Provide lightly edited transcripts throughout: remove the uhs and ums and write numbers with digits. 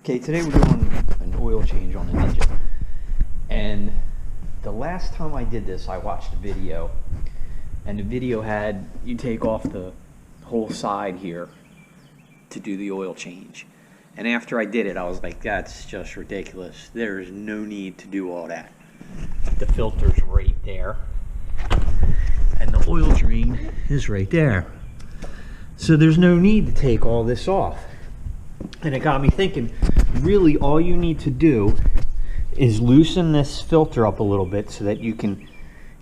Okay, today we're doing an oil change on the Ninja. And the last time I did this, I watched a video. And the video had you take off the whole side here to do the oil change. And after I did it, I was like, that's just ridiculous. There's no need to do all that. The filter's right there. And the oil drain is right there. So there's no need to take all this off. And it got me thinking, really all you need to do is loosen this filter up a little bit so that you can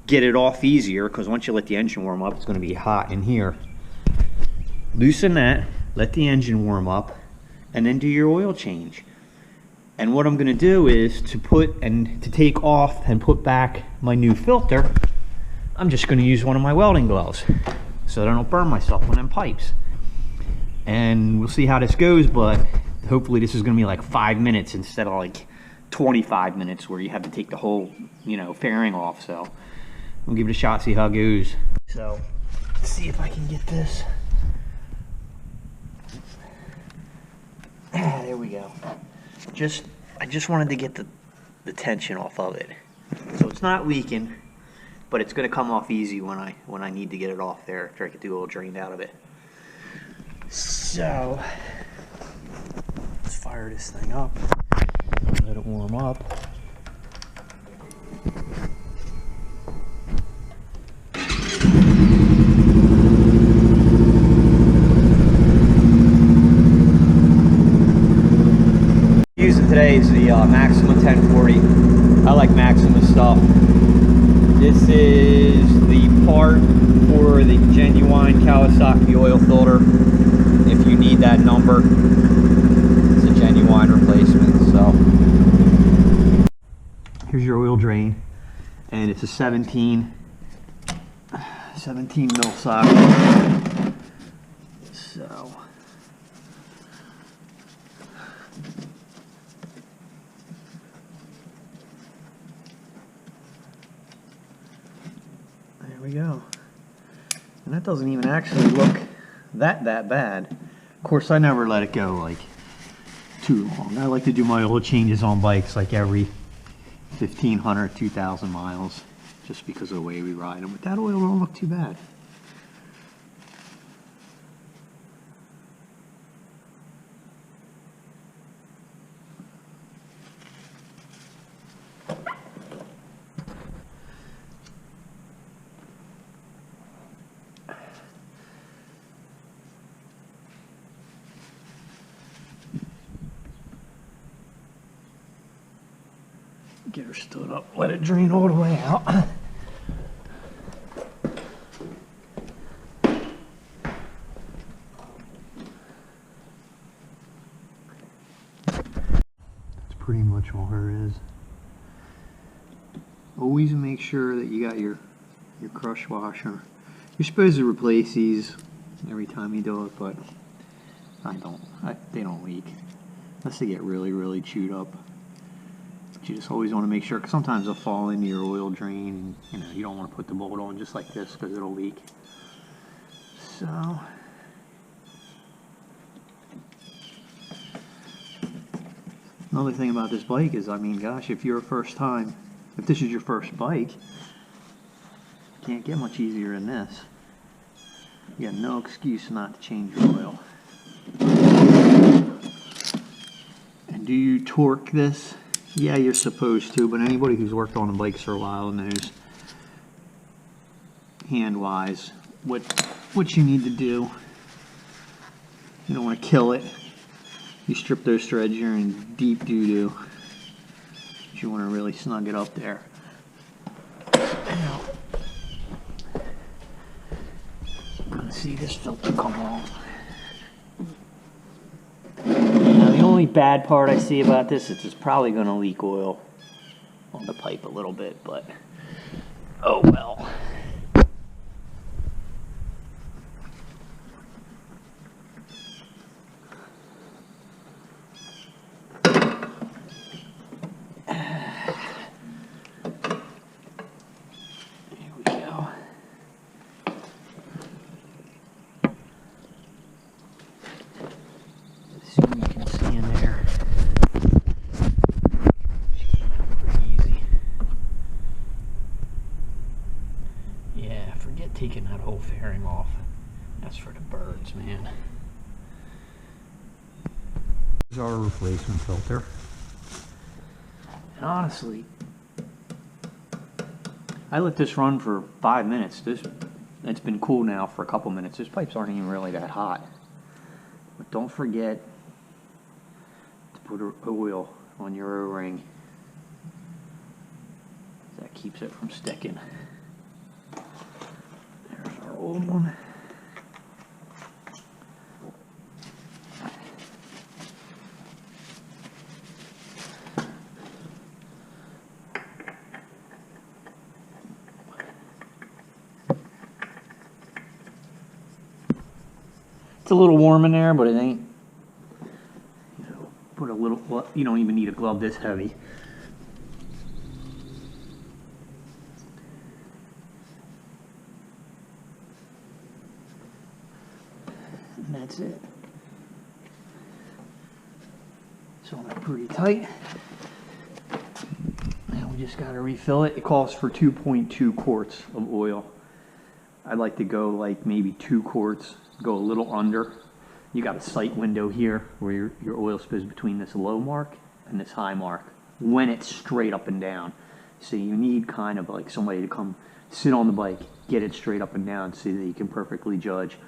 get it off easier, because once you let the engine warm up, it's going to be hot in here. Loosen that, let the engine warm up, and then do your oil change. And what I'm going to do is to take off and put back my new filter, I'm just going to use one of my welding gloves so that I don't burn myself on them pipes. And we'll see how this goes, but hopefully this is going to be like 5 minutes instead of like 25 minutes where you have to take the whole, fairing off. So we'll give it a shot, see how it goes. So let's see if I can get this. There we go. I just wanted to get the tension off of it. So it's not leaking, but it's going to come off easy when I need to get it off there after I get the oil drained out of it. So let's fire this thing up, let it warm up. Using today is the Maxima 1040. I like Maxima stuff. This is the part for the genuine Kawasaki oil filter. If you need that number, it's a genuine replacement. So here's your oil drain, and it's a 17 mil socket. So there we go. And that doesn't even actually look that bad. Of course, I never let it go like too long. I like to do my oil changes on bikes like every 1,500, 2,000 miles, just because of the way we ride them. But that oil don't look too bad. Get her stood up, let it drain all the way out. That's pretty much all her is. Always make sure that you got your crush washer. You're supposed to replace these every time you do it, but they don't leak unless they get really chewed up. You just always want to make sure, because sometimes they'll fall into your oil drain, and you don't want to put the bolt on just like this because it'll leak. So another thing about this bike is, gosh, if this is your first bike, you can't get much easier than this. You got no excuse not to change your oil. And do you torque this? Yeah, you're supposed to, but anybody who's worked on the bikes for a while knows, hand-wise, what you need to do. You don't want to kill it. You strip those threads, you're in deep doo-doo. You want to really snug it up there. Now, I'm going to see this filter come off. The only bad part I see about this is it's probably going to leak oil on the pipe a little bit, but oh well. There we go. See what you can see in there. That's for the birds, man. Here's our replacement filter. And honestly, I let this run for 5 minutes. It's been cool now for a couple minutes. These pipes aren't even really that hot. But don't forget to put oil on your O-ring. That keeps it from sticking. There's our old one. It's a little warm in there, but it ain't. You know, put a little. You don't even need a glove this heavy. And that's it. So that's pretty tight. Now we just got to refill it. It calls for 2.2 quarts of oil. I'd like to go like maybe 2 quarts. Go a little under. You got a sight window here where your oil spills between this low mark and this high mark when it's straight up and down. So you need kind of like somebody to come sit on the bike, get it straight up and down so that you can perfectly judge.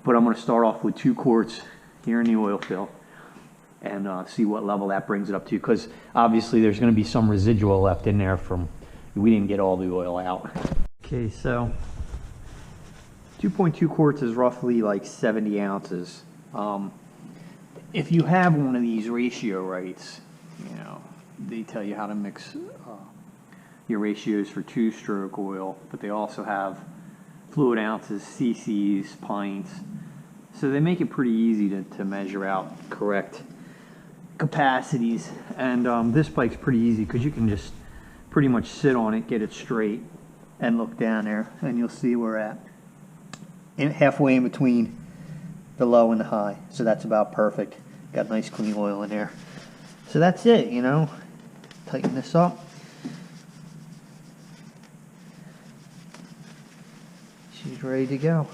But I'm going to start off with 2 quarts here in the oil fill and see what level that brings it up to, because obviously there's going to be some residual left in there from we didn't get all the oil out. Okay, so 2.2 quarts is roughly like 70 ounces. If you have one of these ratio rates, you know, they tell you how to mix your ratios for 2-stroke oil, but they also have fluid ounces, cc's, pints. So they make it pretty easy to measure out correct capacities. And this bike's pretty easy because you can just pretty much sit on it, get it straight, and look down there, and you'll see where we're at. Halfway in between the low and the high, so that's about perfect. Got nice clean oil in there. So that's it, you know. Tighten this up. She's ready to go.